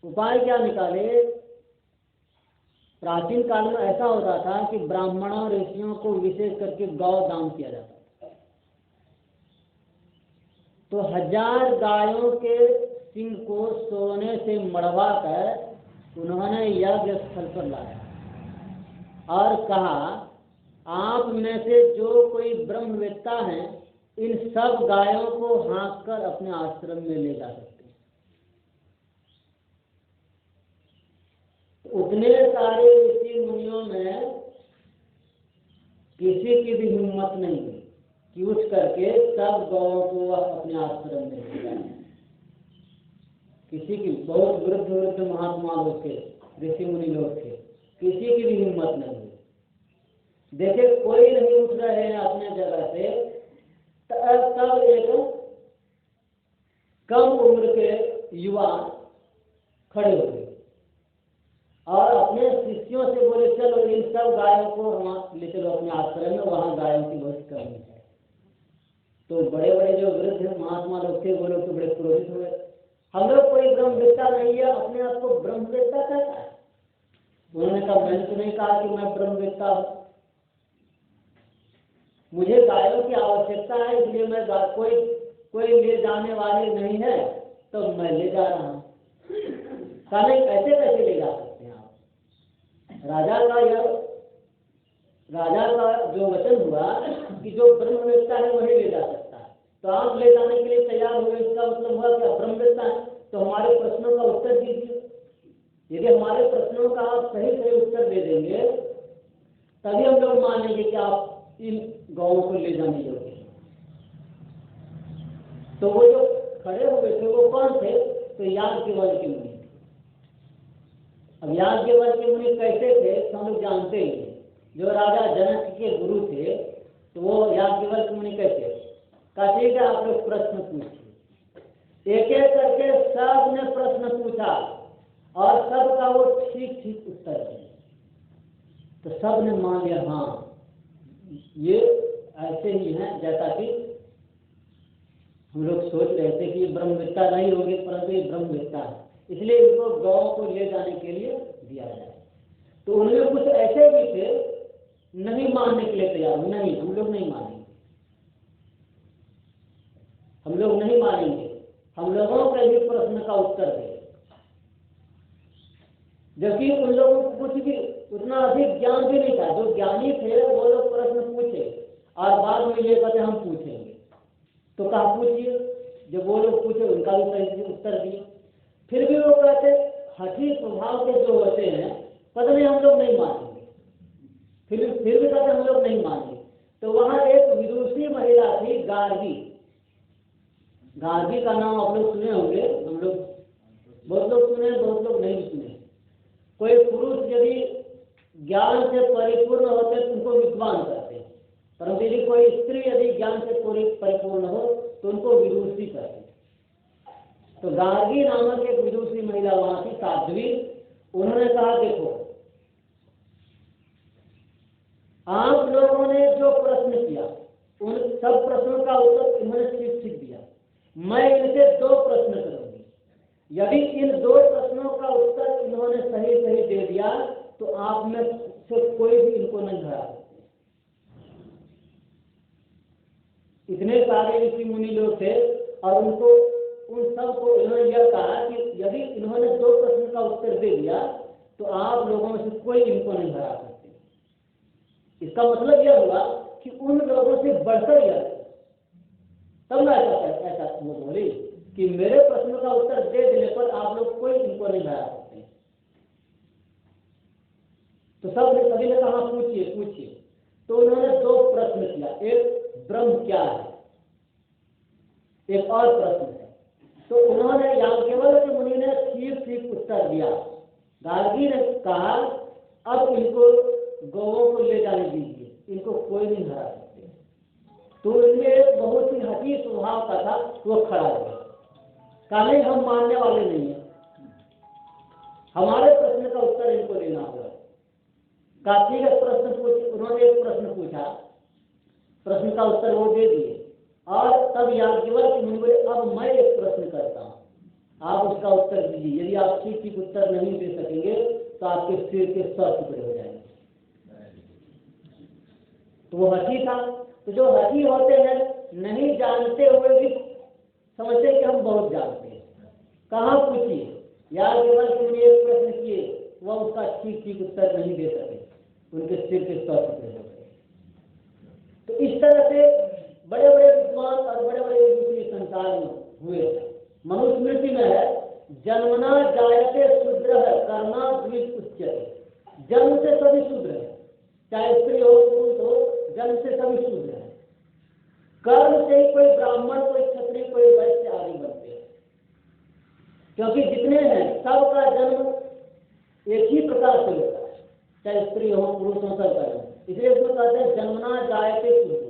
उपाय क्या निकाले? प्राचीन काल में ऐसा होता था कि ब्राह्मणों ऋषियों को विशेष करके गौ दान किया जाता था। तो 1000 गायों के सिंग को सोने से मढ़वा कर उन्होंने यज्ञ स्थल पर लाया और कहा, आप में से जो कोई ब्रह्मवेत्ता है इन सब गायों को हाँक कर अपने आश्रम में ले जा सकते हैं। तो उतने सारे ऋषि मुनियों में किसी की भी हिम्मत नहीं हुई कि उठ करके सब गौओं को अपने आश्रम में ले जाए। किसी की, बहुत वृद्ध वृद्ध महात्मा लोग थे, ऋषि मुनि लोग थे, किसी की भी हिम्मत नहीं हुई। देखे कोई नहीं उठ रहे हैं अपने जगह से, तब एक कम उम्र के युवा खड़े हो गए और अपने शिष्यों से बोले, चलो इन सब गायों को हम ले चलो अपने आश्रम में, वहां गायों की बहुत कमी है। तो बड़े बड़े जो वृद्ध महात्मा लोग थे वो लोग तो बड़े क्रोधित हुए, हम लोग कोई ब्रह्मवेत्ता नहीं है, अपने आप को ब्रह्मवेत्ता कहता है। उन्होंने कहा, मैंने तो नहीं कहा कि मैं ब्रह्मवेत्ता हूं, मुझे गायों की आवश्यकता है, इसलिए मैं कोई ले जाने वाले नहीं है तो मैं ले जा रहा हूँ। कहा नहीं, ऐसे कैसे ले जा सकते हैं आप? राजा का जो वचन हुआ कि जो ब्रह्मवेत्ता है वही ले जा सकता है, तो आप ले जाने के लिए तैयार हो गए, इसका मतलब हुआ कि आप ब्रह्मवेत्ता है, तो हमारे प्रश्नों का उत्तर दीजिए। यदि हमारे प्रश्नों का आप सही सही उत्तर दे देंगे तभी हम लोग मानेंगे कि आप इन गौओं को ले जाने योग्य हैं। तो वो जो खड़े हुए थे वो कौन थे? तो याज्ञवल्क्य मुनि। अब याज्ञवल्क्य मुनि कैसे थे तो हम लोग जानते ही हैं। जो राजा जनक के गुरु थे तो वो याज्ञवल्क्य मुनि कैसे? कहा ठीक है, आप लोग प्रश्न पूछिए। एक एक करके सब ने प्रश्न पूछा और सबका वो ठीक ठीक उत्तर दिया। तो सब ने मान लिया, हाँ ये ऐसे ही हैं जैसा कि हम लोग सोच रहे थे कि ब्रह्मवेत्ता नहीं होगी, परंतु ये ब्रह्मवेत्ता है, इसलिए इनको गौ को ले जाने के लिए दिया जाए। तो उनमें कुछ ऐसे भी थे नहीं मानने के लिए तैयार, नहीं हम लोग नहीं मानेंगे, हम लोग नहीं मानेंगे, हम लोगों के भी प्रश्न का उत्तर दें। जबकि उन लोगों को कुछ भी उतना अधिक ज्ञान भी नहीं था। जो ज्ञानी थे वो लोग प्रश्न पूछे और बाद में ये कहते हम पूछेंगे। तो कहा पूछिए, जब वो लोग पूछे उनका भी सही उत्तर दिए। फिर भी वो कहते हठी स्वभाव के जो होते हैं, पता नहीं हम लोग नहीं मानेंगे, फिर भी कहते हम लोग नहीं मानेंगे। तो वहां एक विदुषी महिला थी, गार्गी। गार्गी का नाम आप लोग सुने होंगे, हम लोग बहुत लोग सुने, बहुत लोग नहीं सुने। कोई पुरुष यदि ज्ञान से परिपूर्ण होते तो उनको विद्वान कहते हैं, परंतु यदि कोई स्त्री यदि ज्ञान से परिपूर्ण हो तो उनको विदुषी कहते हैं। तो गार्गी नामक एक विदुषी महिला वहां की साध्वी, उन्होंने कहा देखो आप लोगों ने जो प्रश्न किया उन सब प्रश्नों का उत्तर इन्होंने ठीक ठीक दिया, मैं इनसे 2 प्रश्न करूंगी। यदि इन 2 प्रश्नों का उत्तर इन्होंने सही सही दे दिया तो आप में से कोई भी इनको नहीं हरा सकते। इतने सारे ऋषि मुनि लोग थे और उन सबको इन्होंने यह कहा कि यदि इन्होंने 2 प्रश्न का उत्तर दे दिया तो आप लोगों में से कोई इनको नहीं हरा सकते। इसका मतलब यह हुआ कि उन लोगों से बढ़कर यह, तब ना ऐसा वो बोली कि मेरे प्रश्न का उत्तर दे देने पर आप लोग कोई इनको नहीं हरा सकते। तो सभी ने कहा पूछिए पूछिए। तो उन्होंने 2 प्रश्न किया, एक ब्रह्म क्या है, एक और प्रश्न है। तो उन्होंने याज्ञवल्क्य मुनि ने ठीक ठीक उत्तर दिया। गार्गी ने कहा अब इनको गौओं को ले जाने दीजिए, इनको कोई नहीं हरा सकते। तो इनमें एक बहुत ही हठी स्वभाव का था, वो खड़ा हो गया, कहा नहीं हम मानने वाले नहीं है, हमारे प्रश्न का उत्तर इनको देना होगा। कहा ठीक है प्रश्न पूछिए। उन्होंने एक प्रश्न पूछा, प्रश्न का उत्तर वो दे दिए और तब याज्ञवल्क्य मुनि बोले अब मैं एक प्रश्न करता हूँ। आप उसका उत्तर दीजिए। यदि आप ठीक ठीक उत्तर नहीं दे सकेंगे तो आपके सिर के 100 टुकड़े हो जाएंगे। तो वो हाथी था। तो जो हाथी होते हैं नहीं जानते हुए भी समझते कि हम बहुत जानते हैं। कहाँ पूछिए, यार केवल तुमने एक प्रश्न किए, वह उसका ठीक ठीक उत्तर नहीं दे सके, उनके सिर के 100 टुकड़े हो गए। तो इस तरह से बड़े बड़े विद्वान और बड़े बड़े ऋषि संसार में हुए। मनुस्मृति में है, जन्मना जायते शूद्र है कर्मा द्विज उच्यते। जन्म से सभी शूद्र है, चाहे स्त्री हो पुरुष हो, जन्म से सभी शूद्र है। कर्म से ही कोई ब्राह्मण, कोई क्षत्रिय, कोई वैश्य आदि बनते हैं। क्योंकि जितने हैं सबका जन्म एक ही प्रकार से होता है, चाहे स्त्री हो पुरुष हो, सबका जन्म। इसलिए उसको कहते हैं जन्मना जायते शूद्र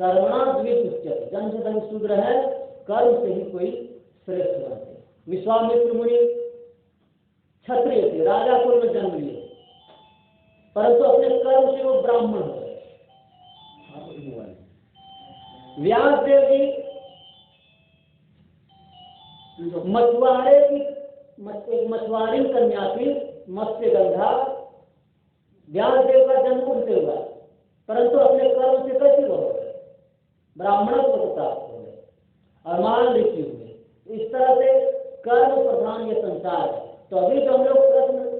कर्मणा द्विज उच्यते। जन्म से सभी शूद्र है, कर्म से ही कोई श्रेष्ठ बनते। विश्वामित्र मुनि क्षत्रिय थे, राजा कुल में जन्म लिए, परंतु अपने कर्म से वो ब्राह्मण हो गए। व्यास देव जी मछुआरे की मछुआरी कन्या थी मत्स्यगंधा। व्यास देव का जन्म उनसे हुआ, परंतु अपने कर्म से कैसे हो गए, ब्राह्मणत्व को प्राप्त हो गए और महान ऋषि हुए। इस तरह से कर्म प्रधान ये संसार है। तो अभी जो हम लोग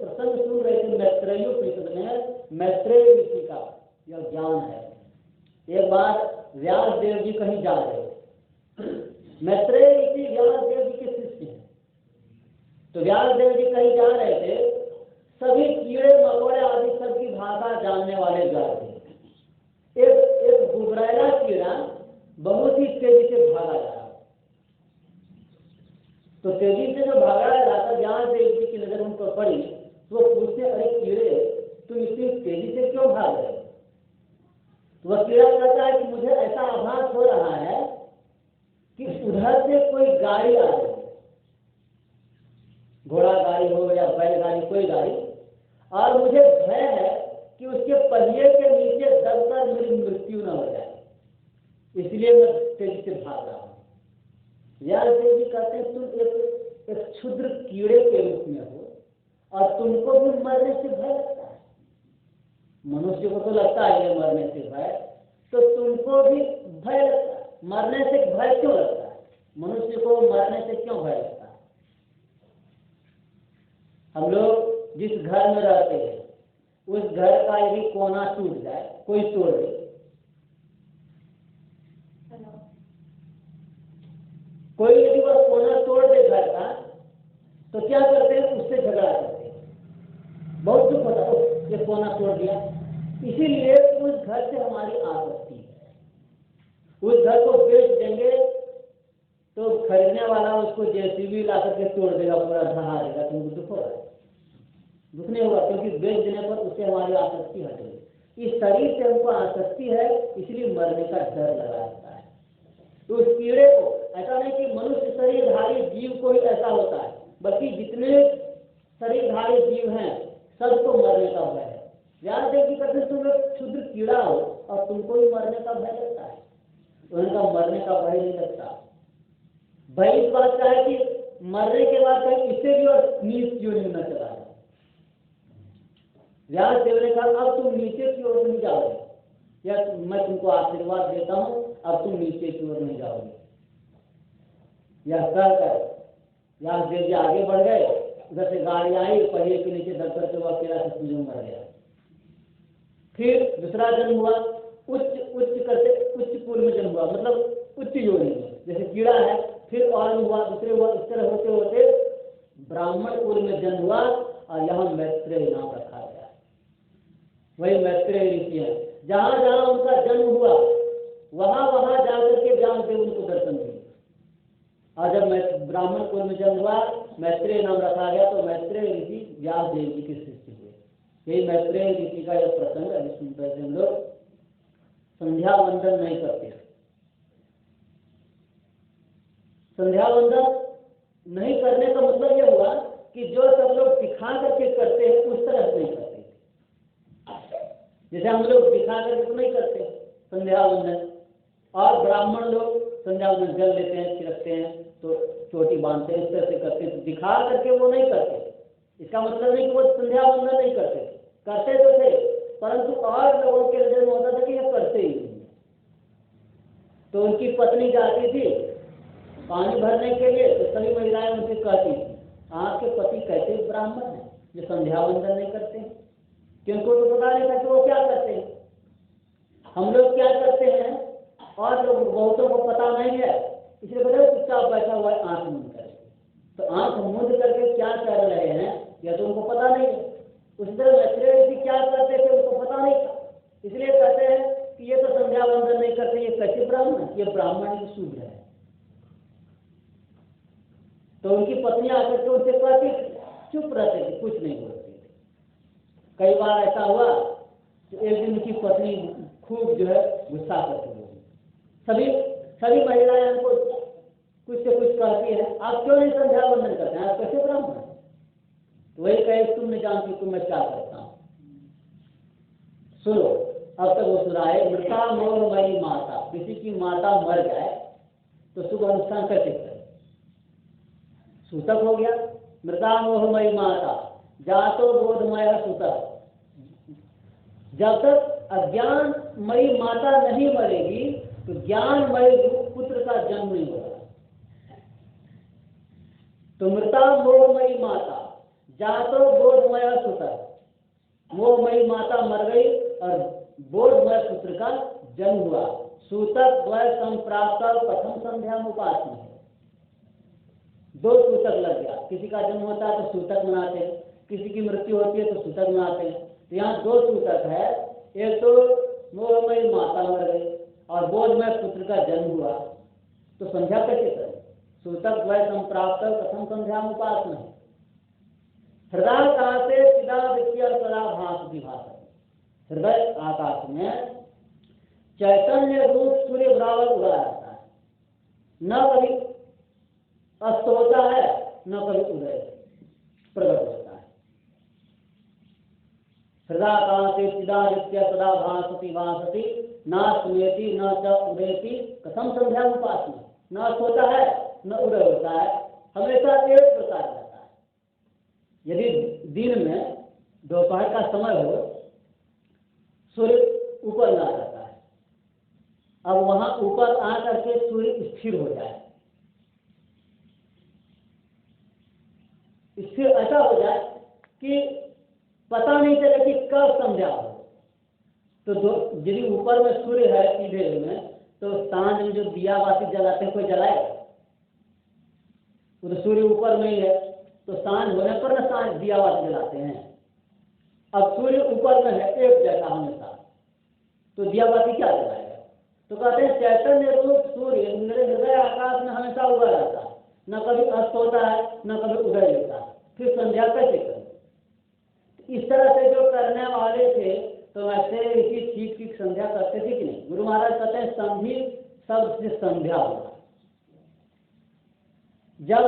प्रसंग सुन रहे थे मैत्रेय उपनिषद में, मैत्रेय ऋषि का यह ज्ञान है। एक बार व्यास देव जी कहीं जा रहे, मैत्रेय ऋषि व्यास देव जी के शिष्य हैं। तो व्यास देव जी कहीं जा रहे थे, सभी कीड़े मकोड़े आदि सबकी भाषा जानने वाले जा रहे थे। एक गुबरैला कीड़ा बहुत ही तेजी से भागा जा रहा। तो तेजी से जो भागा रहा था, व्यास देव जी की नजर उन पर पड़ी तो वो पूछते, अरे कीड़े तुम इतनी तेजी से क्यों भाग रहे? तो वह कीड़ा कहता है कि मुझे ऐसा आभास हो रहा है कि उधर से कोई गाड़ी आ रही है, घोड़ा गाड़ी हो या बैलगाड़ी, कोई गाड़ी, और मुझे भय है कि उसके पहिए के नीचे दबकर मेरी मृत्यु न हो जाए, इसलिए मैं तेजी से भाग रहा हूँ। व्यास देव जी कहते हैं तुम एक क्षुद्र कीड़े के रूप में हो और तुमको भी मरने से भय लगता है। मनुष्य को तो लगता है ये मरने से भय, तो तुमको भी भय लगता है। मरने से भय क्यों लगता है? मनुष्य को मरने से क्यों भय लगता है? हम लोग जिस घर में रहते हैं उस घर का यदि कोना टूट जाए, कोई तोड़ दे, कोई यदि वह कोना तोड़ दे घर का, तो क्या करते हैं? उससे झगड़ा करते हैं, बहुत दुख होता है ये कोना तोड़ दिया। इसीलिए उस घर से हमारी आसक्ति है। उस घर को बेच देंगे तो खरीदने वाला उसको जेसीबी ला करके तोड़ देगा, पूरा ढहा देगा, तुमको दुख होगा? दुख नहीं होगा, क्योंकि बेच देने पर उससे हमारी आसक्ति हटेगी। इस शरीर से हमको आसक्ति है, इसलिए मरने का डर लगा रहता है। तो उस कीड़े को, ऐसा नहीं कि मनुष्य शरीरधारी जीव को ही ऐसा होता है, बल्कि जितने शरीरधारी जीव हैं सबको मरने का भय है। व्यास देव जी कहते तुम एक क्षुद्र कीड़ा हो और तुमको भी मरने का भय लगता है। उनका मरने का भय नहीं लगता। भय इस बात का है कि मरने के बाद कहीं इससे भी और नीच योनि न चला जाए। व्यास देव ने कहा अब तुम नीचे की ओर नहीं जाओगे, या मैं तुमको आशीर्वाद देता हूं, अब तुम नीचे की ओर नहीं जाओगे। यह कहकर व्यास देव जी आगे बढ़ गए। उधर से गाड़ी आई, पहिए के नीचे धर करके वो अकेला से सूर्य मर गया। फिर दूसरा जन्म हुआ, उच्च करते उच्च कुल में जन्म हुआ, मतलब उच्च योनि में, जैसे कीड़ा है। फिर और हुआ, दूसरे हुआ, इस तरह होते होते ब्राह्मण कुल में जन्म हुआ और यहाँ मैत्रेय नाम रखा गया। वही मैत्रेय ऋषि है। जहां जहां उनका जन्म हुआ वहां वहां जाकर के व्यासदेव उनको दर्शन दिए। और जब ब्राह्मण कुल में जन्म हुआ, मैत्रेय नाम रखा गया, तो मैत्रेय ऋषि व्यासदेव जी के शिष्य हुए। यही मैत्रेय ऋषि का यह प्रसंग अभी सुनते थे। हम लोग संध्या वंदन नहीं करते। संध्या वंदन नहीं करने का मतलब यह हुआ कि जो सब लोग दिखा करके करते हैं उस तरह नहीं करते। जैसे हम लोग दिखा करके तो नहीं करते संध्या वंदन, और ब्राह्मण लोग संध्या में जल लेते हैं, छिड़कते हैं, तो चोटी बांधते हैं, इस तरह से करते हैं, तो दिखा करके वो नहीं करते। इसका मतलब नहीं कि वो संध्या वंदन नहीं करते, करते तो थे, परंतु और लोगों के नजर में होता था कि ये करते ही नहीं। तो उनकी पत्नी जाती थी पानी भरने के लिए, तो सभी महिलाएं उनसे कहती थी, आपके पति कैसे ब्राह्मण हैं जो संध्या वंदन नहीं करते हैं? क्योंकि उनको तो पता नहीं था कि वो क्या करते हैं। हम लोग क्या करते हैं और लोग बहुतों को पता नहीं है, इसलिए बता चुपचाप बैठा हुआ है आंख मूंद करके। तो आंख मूंद करके क्या कर रहे हैं यह तो उनको पता नहीं है। उसी तरह मैत्रेय ऋषि क्या करते थे उनको पता नहीं था, इसलिए कहते हैं कि ये तो संध्या वंदन नहीं करते, ये कैसे ब्राह्मण, ये ब्राह्मण ही शूद्र है। तो उनकी पत्नी आकर के उनसे कहती, चुप रहते थे, कुछ नहीं बोलते थे। कई बार ऐसा हुआ कि एक दिन उनकी पत्नी खूब जो है गुस्सा करती है, सभी महिलाएं उनको कुछ से कुछ कहती है, आप क्यों नहीं संध्या वंदन करते हैं, आप कैसे ब्राह्मण हैं? तो वही कहे, तुम नहीं जानती तुम मैं क्या करता हूँ। सुनो, अब तक वो सुनाए, मृता मोहमयी माता, किसी की माता मर जाए तो शुभ अनुष्ठान कैसे करें? सूतक हो गया, मृता मोहमयी माता जातो बोधमय सूतक। जब तक अज्ञानमयी माता नहीं मरेगी तो ज्ञानमय पुत्र का जन्म नहीं होगा। तो मृता मोहमयी माता जातो बोधमय सूतक, मोहमयी माता मर गई और बोधमय पुत्र का जन्म हुआ। सूतक द्वय संप्राप्त प्रथम संध्या उपासना है। दो सूतक लग गया, किसी का जन्म होता है तो सूतक मनाते हैं, किसी की मृत्यु होती है तो सूतक मनाते हैं। तो यहाँ दो सूतक है, एक तो मोहमयी माता मर गई और बोधमय पुत्र का जन्म हुआ, तो संध्या कैसे करें? सूतक द्वय संप्राप्त प्रथम संध्या उपासना है। हृदय कहाँ से चिदादित्य सदा भासति भासति, हृदय आकाश में चैतन्य रूप सूर्य बराबर उड़ा रहता है, न कभी अस्त होता है न कभी उदय प्रकट होता है। हृदय कहाँ से चिदादित्य सदा भासति भासति न सुनेति न च उदेति कथम संध्या उपासना, न अस्त होता है न उदय होता है, हमेशा एक प्रकार रहता है। यदि दिन में दोपहर का समय हो, सूर्य ऊपर ना रहता है, अब वहां ऊपर आकर के सूर्य स्थिर हो जाए, स्थिर ऐसा हो जाए कि पता नहीं चले कि कब संध्या हो। तो यदि ऊपर में सूर्य है सीधे में, तो सांझ में जो दिया बाती जलाते हैं कोई जलाएगा? वो तो सूर्य ऊपर में ही है, तो सांझ होने पर ना सांझ दिया बाती जलाते हैं। अब सूर्य ऊपर में है एक जैसा हमेशा, तो दिया बाती क्या जलाएगा? तो कहते हैं चैतन्य रूप सूर्य मेरे हृदय आकाश में हमेशा उगा रहता है, न कभी अस्त होता है न कभी उदय होता है, फिर संध्या कैसे करें? इस तरह से जो करने वाले थे तो वैसे इसी ठीक ठीक संध्या करते थे कि नहीं? गुरु महाराज कहते हैं संधि शब्द से संध्या होगा। जब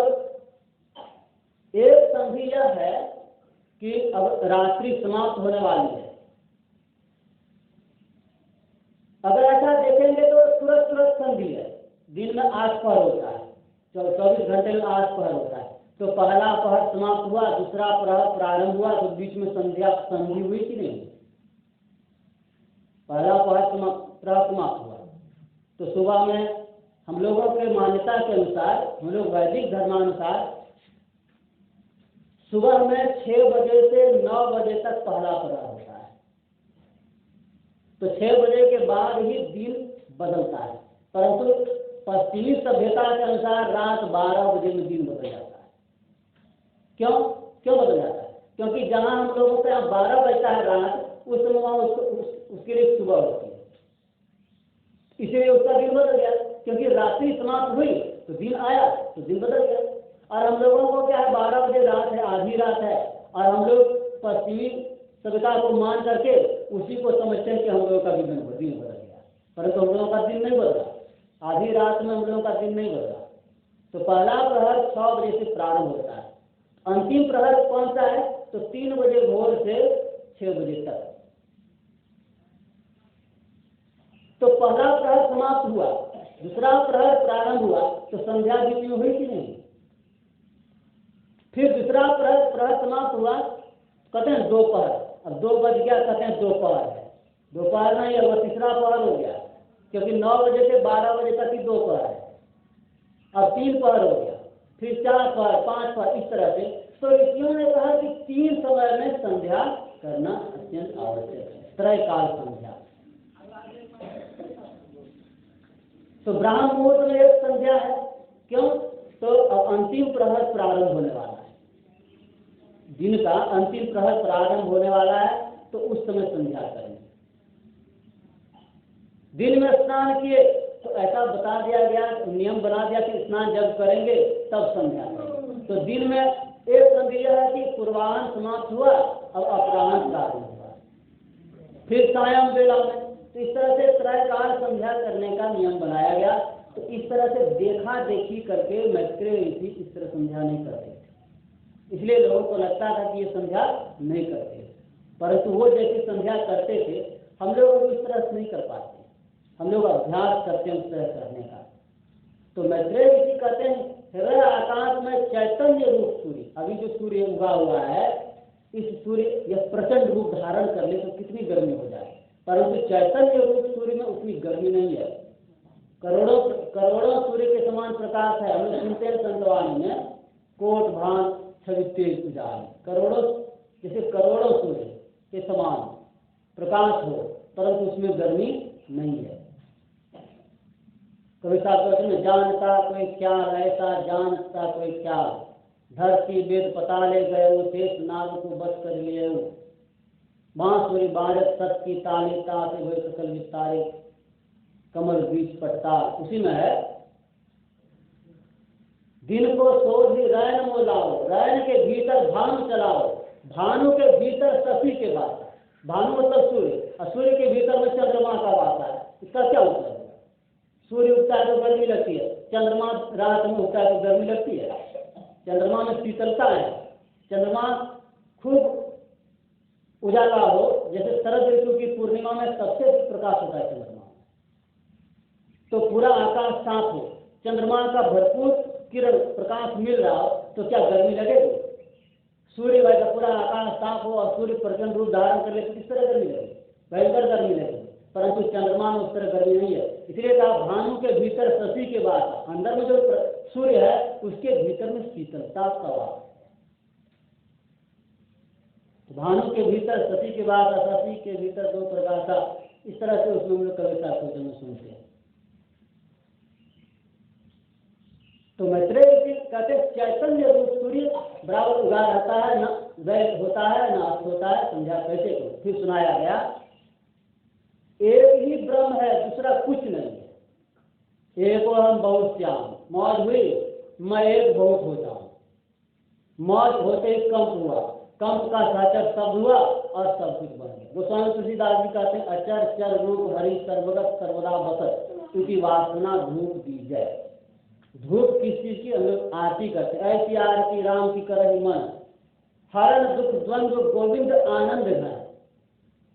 एक संधि यह है कि अब रात्रि समाप्त होने वाली है, अगर ऐसा देखेंगे तो तुरंत संधि है, दिन में 8 पहर होता है, 24 घंटे में 8 पहर होता है, तो पहला पहर समाप्त हुआ, दूसरा पहर प्रारंभ हुआ, तो बीच में संधि हुई कि नहीं? पहला पहर समाप्त हुआ, तो सुबह में हम लोगों के मान्यता के अनुसार, हम लोग वैदिक धर्मानुसार सुबह में 6 बजे से 9 बजे तक पहला पहर होता है, तो 6 बजे के बाद ही दिन बदलता है। परंतु पश्चिमी सभ्यता के अनुसार रात 12 बजे में दिन बदल जाता है। क्यों बदल जाता है? क्योंकि जहां हम लोगों के यहाँ 12 बजता है रात, उस समय वहां उसके लिए सुबह होती है, इसलिए उसका दिन बदल गया। क्योंकि रात्रि समाप्त हुई तो दिन आया, तो दिन बदल गया। और हम लोगों को क्या है, 12 बजे रात है, आधी रात है, और हम लोग पश्चिमी सभ्यता को मान करके उसी को समझते हैं कि हम लोगों का दिन बदल गया, परंतु हम लोगों का दिन नहीं बदला, आधी रात में हम लोगों का दिन नहीं बदला। तो पहला प्रहर 6 बजे से प्रारंभ होता है, अंतिम प्रहर कौन सा है? तो 3 बजे भोर से 6 बजे तक। तो पहला प्रहर समाप्त हुआ, दूसरा प्रहर प्रारंभ हुआ तो संध्या बीच में हुई कि नहीं? फिर दूसरा प्रहर समाप्त हुआ, कहते हैं दोपहर। अब 2 बज गया, कहते हैं दोपहर है। दोपहर नहीं है, वो तीसरा पहर हो गया, क्योंकि 9 बजे से 12 बजे तक ही दोपहर है। अब 3 पहर हो गया, फिर 4 पहर, 5 पहर, इस तरह से। तो ऋषियों ने कहा कि 3 समय में संध्या करना अत्यंत आवश्यक है, त्रयकाल संध्या। तो ब्राह्म मुहूर्त में एक संध्या है, क्यों? तो अब अंतिम प्रहर प्रारंभ होने वाला है, दिन का अंतिम प्रहर प्रारंभ होने वाला है, तो उस समय संध्या करेंगे। दिन में स्नान किए तो ऐसा बता दिया गया, नियम बना दिया कि स्नान जब करेंगे तब संध्या करेंगे। तो दिन में एक संध्या है कि पूर्वाह्न समाप्त हुआ, अब अपराह्न प्रारंभ हुआ, फिर सायं बेला में। तो इस तरह से त्रयकाल संध्या करने का नियम बनाया गया। तो इस तरह से देखा देखी करके मैत्रेय ऋषि इस तरह संध्या नहीं करते थे, इसलिए लोगों को लगता था कि ये संध्या नहीं करते, परंतु वो जैसी संध्या करते थे हम लोग इस तरह से नहीं कर पाते, हम लोग अभ्यास करते हैं उस तरह करने का। तो मैत्रेय ऋषि कहते हैं, हृदय आकाश में चैतन्य रूप सूर्य, अभी जो सूर्य उगा हुआ है, इस सूर्य यह प्रचंड रूप धारण कर ले तो कितनी गर्मी हो जाए, परंतु चैतन्य रूप सूर्य में उतनी गर्मी नहीं है। करोड़ों करोड़ों सूर्य के समान प्रकाश है। हम लोग सुनते हैं संतवाणी में, कोट भान छवि तेज उजाल, करोड़ों, जैसे करोड़ों सूर्य के समान प्रकाश हो, परंतु उसमें गर्मी नहीं है। कवि साहब में जानता कोई ख्याल ऐसा, जानता कोई ख्याल, धरती वेद पताले गए, शेष नाग को बस कर लिए, बांसुरी बाजत सत की ताले, तासे हुए सकल विस्तारे, कमल बीच पट्टा। उसी में है, दिन को सोधी रैन मोलाओ, रैन के भीतर भानु चलाओ, भानु के भीतर शशि के वास, भानु मतलब सूर्य, और सूर्य के भीतर में चंद्रमा का वास है। इसका क्या मतलब है? सूर्य उगता है तो गर्मी लगती है, चंद्रमा रात में उगता है तो गर्मी लगती है। चंद्रमा में शीतलता है, चंद्रमा खूब उजाला हो, जैसे शरद ऋतु की पूर्णिमा में सबसे अधिक प्रकाश होता है चंद्रमा, तो पूरा आकाश साफ हो, चंद्रमा का भरपूर किरण प्रकाश मिल रहा हो, तो क्या गर्मी लगेगी? सूर्य वैसा पूरा आकाश साफ हो और सूर्य प्रचंड रूप धारण कर ले तो किस तरह गर्मी लगेगी? भयंकर गर्मी लगेगी। परंतु चंद्रमा में उस तरह गर्मी नहीं है, इसलिए कहा भानु के भीतर शशि के वास, अंदर में जो सूर्य है उसके भीतर में शीतलता का वास। भानु के भीतर शशि के वास, शशि के भीतर दो प्रकाशा, इस तरह से उसमें हम लोग कविता सोचने में सुनते हैं। तो मैत्रेय ऋषि कहते चैतन्य रूप सूर्य बराबर उगा रहता है, न उदय होता है न अस्त होता है, समझा कैसे को? फिर सुनाया गया, एक ही ब्रह्म है, दूसरा कुछ नहीं है। एको हम बहुत श्याम, मौज हुई मैं एक बहुत होता हूँ, मौज होते ही कंप हुआ, कंप का साचर शब्द हुआ और सब कुछ बन गया। गोस्वामी तुलसीदास जी कहते हैं, अचर चर रूप हरि सर्वगत सर्वदा बसत, क्योंकि वासना धूप दी जाए। धूप किस चीज की? हम लोग आरती करते हैं, ऐसी आरती राम की करहि मन, हरण दुख द्वंद्व गोविंद आनंद है।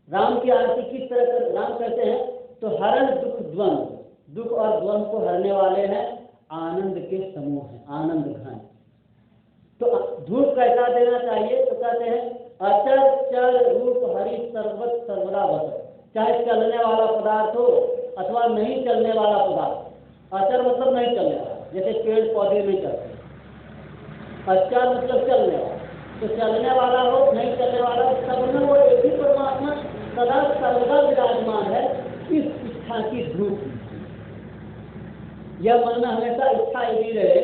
राम की आरती किस तरह कर राम कहते हैं? तो हरण दुख द्वंद्व, दुख और द्वंद्व को हरने वाले हैं, आनंद के समूह हैं, आनंद घन। तो धूप कैसा देना चाहिए? तो कहते हैं अचर चर रूप हरि सर्वत सर्वदा बसत, चाहे चलने वाला पदार्थ हो अथवा नहीं चलने वाला पदार्थ। अचर मतलब नहीं चलने वाला, जैसे पेड़ पौधे नहीं चलते, अचर मतलब चलने वाला, तो चलने वाला हो नहीं चलने वाला, सब में वो एक ही परमात्मा सदा सर्वदा विराजमान है। इस इच्छा की धूप, यह मन में हमेशा इच्छा यदि रहे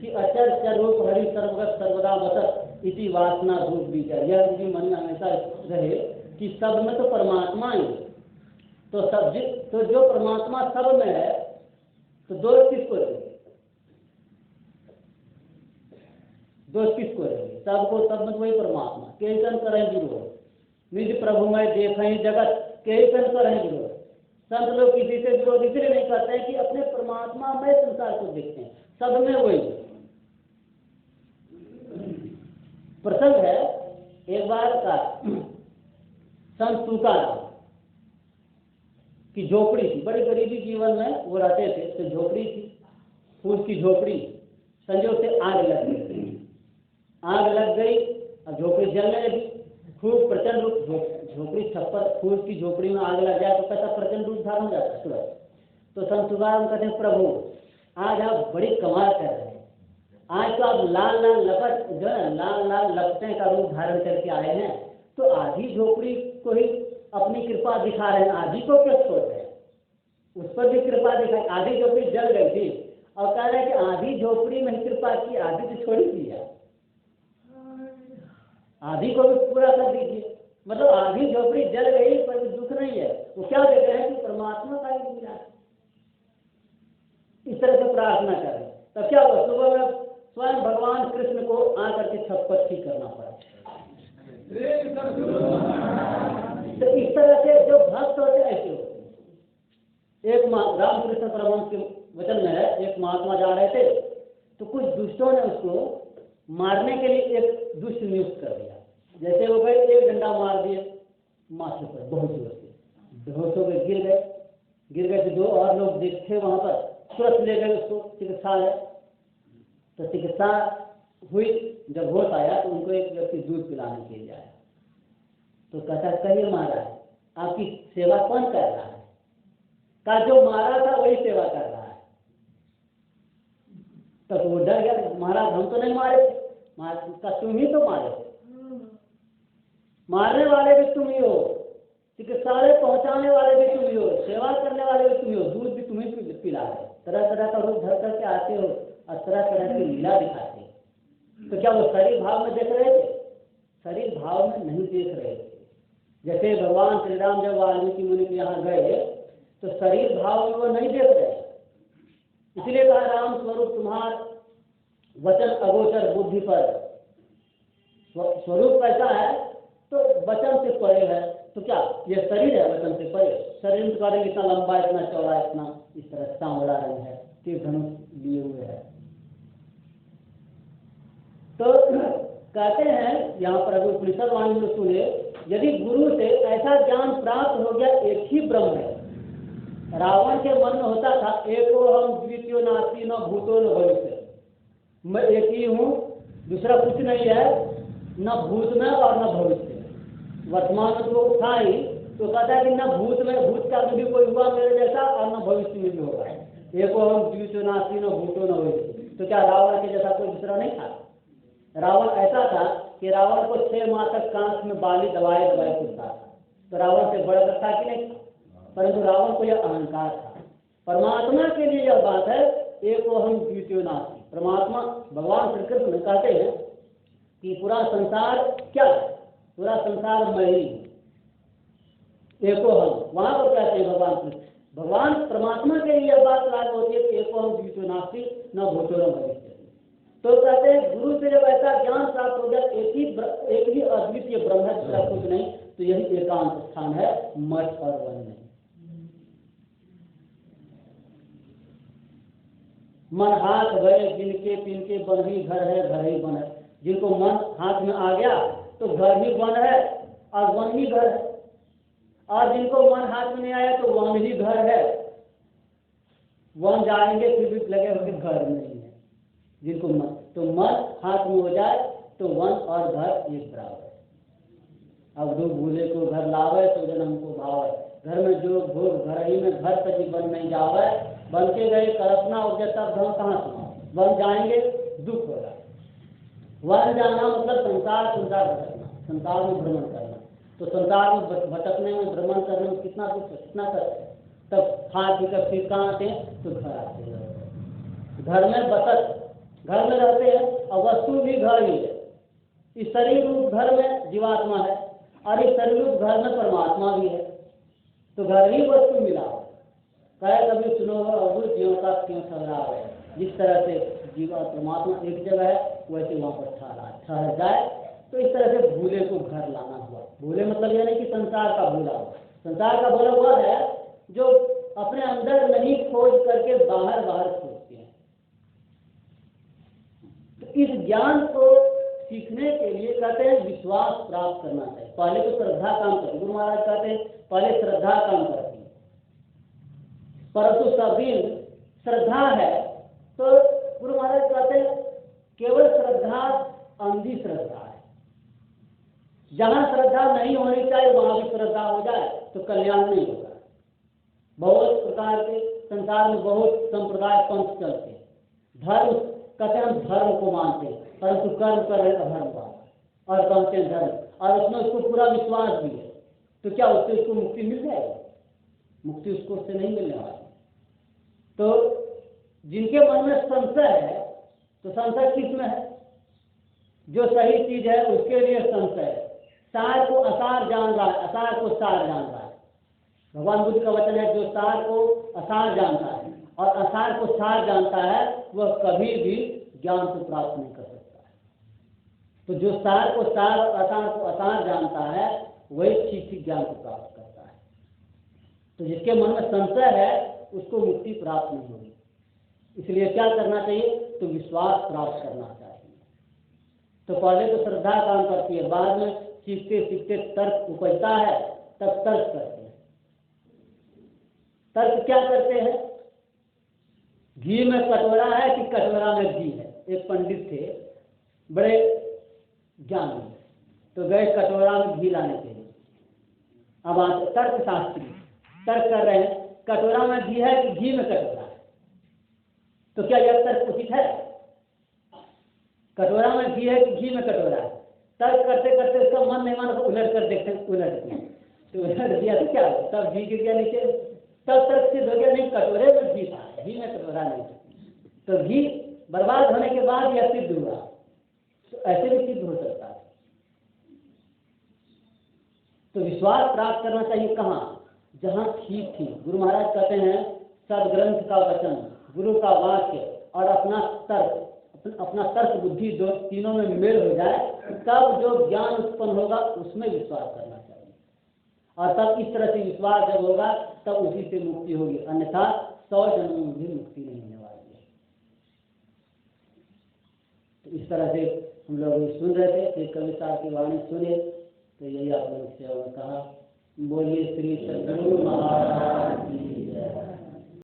कि अचर चर रूप हरि सर्वगत सर्वदा बसत इति वासना धूप दी जाए, यह यदि मन में हमेशा रहे कि सब में तो परमात्मा ही, तो सब तो जो परमात्मा सब में है, तो दोष किसको रहेंगे? दोष किसको रहेंगे? सबको, सब में वही परमात्मा। केतन करें विरोध, निज प्रभु में देखें जगत, केतन करें विरोध। संत लोग किसी से विरोध इसलिए नहीं करते हैं कि अपने परमात्मा में संसार को देखते हैं, सब में वही। प्रसंग है एक बार का, संत तुकाराम की झोपड़ी थी, बड़ी गरीबी जीवन में वो रहते थे, तो झोपड़ी थी, फूस की झोपड़ी। संजोग से आग लग गई, आग लग गई और झोपड़ी जलने लगी, खूब प्रचंड रूप। झोपड़ी छप्पर फूस की झोपड़ी में आग लग जाए तो कैसा प्रचंड रूप धारण हो जाता है तुरंत। तो संत तुकाराम कहते हैं, प्रभु आज आप बड़ी कमाल कर रहे हैं, आज तो आप लाल लाल लपट जो है लाल लाल लपटें का रूप धारण करके आए हैं, तो आधी झोपड़ी को ही अपनी कृपा दिखा रहे हैं, आधी को क्यों छोड़ रहे हैं? उस पर भी कृपा दिखाई, आधी झोपड़ी जल गई थी और कह रहे हैं कि आधी झोपड़ी में ही कृपा की, आधी तो छोड़ी दिया, आधी को भी पूरा कर दीजिए। मतलब आधी झोपड़ी जल गई पर भी दुख नहीं है। वो क्या देख रहे हैं कि परमात्मा का ही मिला, इस तरह से प्रार्थना करें। तब क्या हुआ, सुबह में स्वयं भगवान कृष्ण को आकर के छप्पर ठीक करना पड़ा। तो इस तरह से जो भक्त होते ऐसे होते। एक रामकृष्ण परमहंस के वचन में है, एक महात्मा जा रहे थे तो कुछ दुष्टों ने उसको मारने के लिए एक दुष्ट नियुक्त कर दिया। जैसे वो गए, एक डंडा मार दिए माथे पर बहुत जोर से, बेहोश हो गए, गिर गए। तो जो और लोग देखे वहां पर तुरंत ले गए उसको चिकित्सालय। तो चिकित्सा हुई, जब होश आया तो उनको एक व्यक्ति दूध पिलाने के लिए आया। तो कहता कहिए महाराज आपकी सेवा कौन कर रहा है? का जो मारा था वही सेवा कर रहा है। तो वो डर गया, महाराज हम तो नहीं मारे थे। का तुम ही तो मारे थे, मारने वाले भी तुम ही हो, चिकित्सालय पहुंचाने वाले भी तुम ही हो, सेवा करने वाले भी तुम ही हो, दूध भी तुम ही पिला रहे, तरह तरह का रूप धर करके आते हो और तरह तरह की लीला दिखाते हो। तो क्या वो शरीर भाव में देख रहे थे? शरीर भाव में नहीं देख रहे थे। जैसे भगवान श्री राम जब वाल्मीकि मुनि के यहाँ गए तो शरीर भाव में वो नहीं देख रहे, इसलिए कहा राम स्वरूप तुम्हार वचन अगोचर बुद्धि पर। स्वरूप कैसा है तो वचन से परे है। तो क्या ये शरीर है वचन से परे? शरीर में करेंगे इतना लंबा, इतना चौड़ा, इतना इस तरह सांवला रंग है, तीर धनुष लिए हुए है। तो कहते हैं यहाँ पर अगर उपनिषद वाणी में सुने, यदि गुरु से ऐसा ज्ञान प्राप्त हो गया एक ही ब्रह्म है। रावण के मन में होता था एको हम द्वितीयो नास्ति न भूतो न भविष्य, मैं एक ही हूँ, दूसरा कुछ नहीं है, न भूत में और न भविष्य में। वर्तमान में तो वो था ही, तो कहता है कि न भूत में, भूत का भी कोई हुआ मेरे जैसा, और न भविष्य में भी होगा। एको हम द्वितीयो नास्ति न भूतो न भविष्य। तो क्या रावण के जैसा कोई दूसरा नहीं था? रावण ऐसा था कि रावण को 6 माह तक कांच में बाली दबाए पूछता था, तो रावण से बड़ा था कि नहीं? परंतु रावण को यह अहंकार था। परमात्मा के लिए यह बात है एको हम द्वितीयो नास्ति। परमात्मा भगवान श्री कृष्ण कहते हैं कि पूरा संसार क्या है? पूरा संसार मैं ही, एको हम। वहां पर कहते हैं भगवान कृष्ण, भगवान परमात्मा के लिए यह बात लागू होती है कि एको हम द्वितीयो नास्ति न भूतो न भविष्य। तो कहते हैं गुरु से जब ऐसा ज्ञान प्राप्त हो गया एक ही अद्वितीय ब्रह्म है, दूसरा कुछ नहीं, तो यही एकांत स्थान है, मठ और वन नहीं। मन हाथ गए जिनके तिनके बन ही घर है, घर ही बन है। जिनको मन हाथ में आ गया तो घर भी वन है और वन ही घर है, और जिनको मन हाथ में नहीं आया तो वन ही घर है। वन जाएंगे फिर भी लगे होंगे घर नहीं है। जिनको मन, तो मन हाथ में हो जाए तो वन और घर एक बराबर है। अब दो भूले को घर लावे तो जन्म को भावे, घर में जो भोग घर ही में घर तक बन नहीं जावे। बन के गए कल्पना उपजे तब धन कहाँ सुनाओ, बन जाएंगे दुख होगा। वन जाना मतलब संसार भटकना, संसार में भ्रमण करना। तो संसार में भटकने में भ्रमण करने में कितना दुख है, कितना कष्ट है। तब हाथ का फिर कहाँ आते हैं तो घर आते हैं। घर में बचत, घर में रहते हैं और वस्तु भी घर ही है। इस शरीर रूप घर में जीवात्मा है और इस शरीर रूप घर में परमात्मा भी है। तो घर ही वस्तु मिला है। कहे कभी सुनो अबू जीव का क्यों ठहरा है। जिस तरह से जीव और परमात्मा एक जगह है वैसे वहाँ पर ठहर जाए। तो इस तरह से भूले को घर लाना हुआ। भूले मतलब यह नहीं कि संसार का भूला हुआ। संसार का भूला हुआ है जो अपने अंदर नहीं खोज करके बाहर खोजते हैं। तो इस ज्ञान को सीखने के लिए कहते हैं विश्वास प्राप्त करना चाहिए। पहले तो श्रद्धा काम करती, गुरु महाराज कहते हैं पहले श्रद्धा काम करती है। परंतु सभी श्रद्धा है तो गुरु महाराज कहते हैं केवल श्रद्धा अंधी श्रद्धा है। जहां श्रद्धा नहीं होनी चाहिए वहां भी श्रद्धा हो जाए तो कल्याण नहीं होगा। बहुत प्रकार के संसार में बहुत संप्रदाय पंथ चलते हैं। धर्म कहते हैं हम धर्म को मानते हैं परंतु कर्म कर रहे अधर्म वाला और कहते हैं धर्म और उसमें उसको पूरा विश्वास भी है तो क्या उससे उसको मुक्ति मिल जाएगी? मुक्ति उसको उससे नहीं मिलने वाली। तो जिनके मन में संशय है तो संशय किस में है? जो सही चीज है उसके लिए संशय है। सार को असार जान रहा है, असार को सार जान रहा है। भगवान बुद्ध का वचन है जो सार को असार जानता है और असार को सार जानता है वह कभी भी ज्ञान को प्राप्त नहीं कर सकता है। तो जो सार को सार और असार को असार जानता है वही ठीक ठीक ज्ञान को प्राप्त करता है। तो जिसके मन में संशय है उसको मुक्ति प्राप्त नहीं होगी। इसलिए क्या करना चाहिए? तो विश्वास प्राप्त करना चाहिए। तो पहले तो श्रद्धा काम करती है, बाद में सीखते सीखते तर्क उपजता है, तब तर्क करते हैं। तर्क क्या करते हैं? घी में कटोरा है कि कटोरा में घी है? एक पंडित थे बड़े ज्ञानी, तो गए कटोरा में घी लाने के लिए। अब आप तर्क शास्त्री तर्क कर रहे हैं कटोरा में घी है कि घी में कटोरा है, तो क्या यह तर्क उचित है? कटोरा में घी है कि घी में कटोरा है? तर्क करते करते उसका मन नहीं माना तो उलट कर देखते उलट दिया, तो उलट दिया तो क्या हो? तब घी गिर गया नीचे, तब तर्क सिद्ध हो गया नहीं कटोरे में घी था, घी में कटोरा नहीं। तो घी बर्बाद होने के बाद यह सिद्ध हुआ, तो ऐसे भी सिद्ध हो सकता है। तो विश्वास प्राप्त करना चाहिए कहाँ? जहाँ ठीक ठीक गुरु महाराज कहते हैं सदग्रंथ का वचन, गुरु का वाक्य और अपना तर्क बुद्धि दो तीनों में मेल हो जाए तब जो ज्ञान उत्पन्न होगा उसमें विश्वास करना चाहिए। और तब इस तरह से विश्वास जब होगा तब उसी से मुक्ति होगी, अन्यथा 100 जन्मों में भी मुक्ति नहीं होने वाली है। तो इस तरह से हम लोग सुन रहे थे, कवि साहब की वाणी सुने तो यही आप लोग से कहा। बोलिए श्री सद्गुरु महाराज की जय।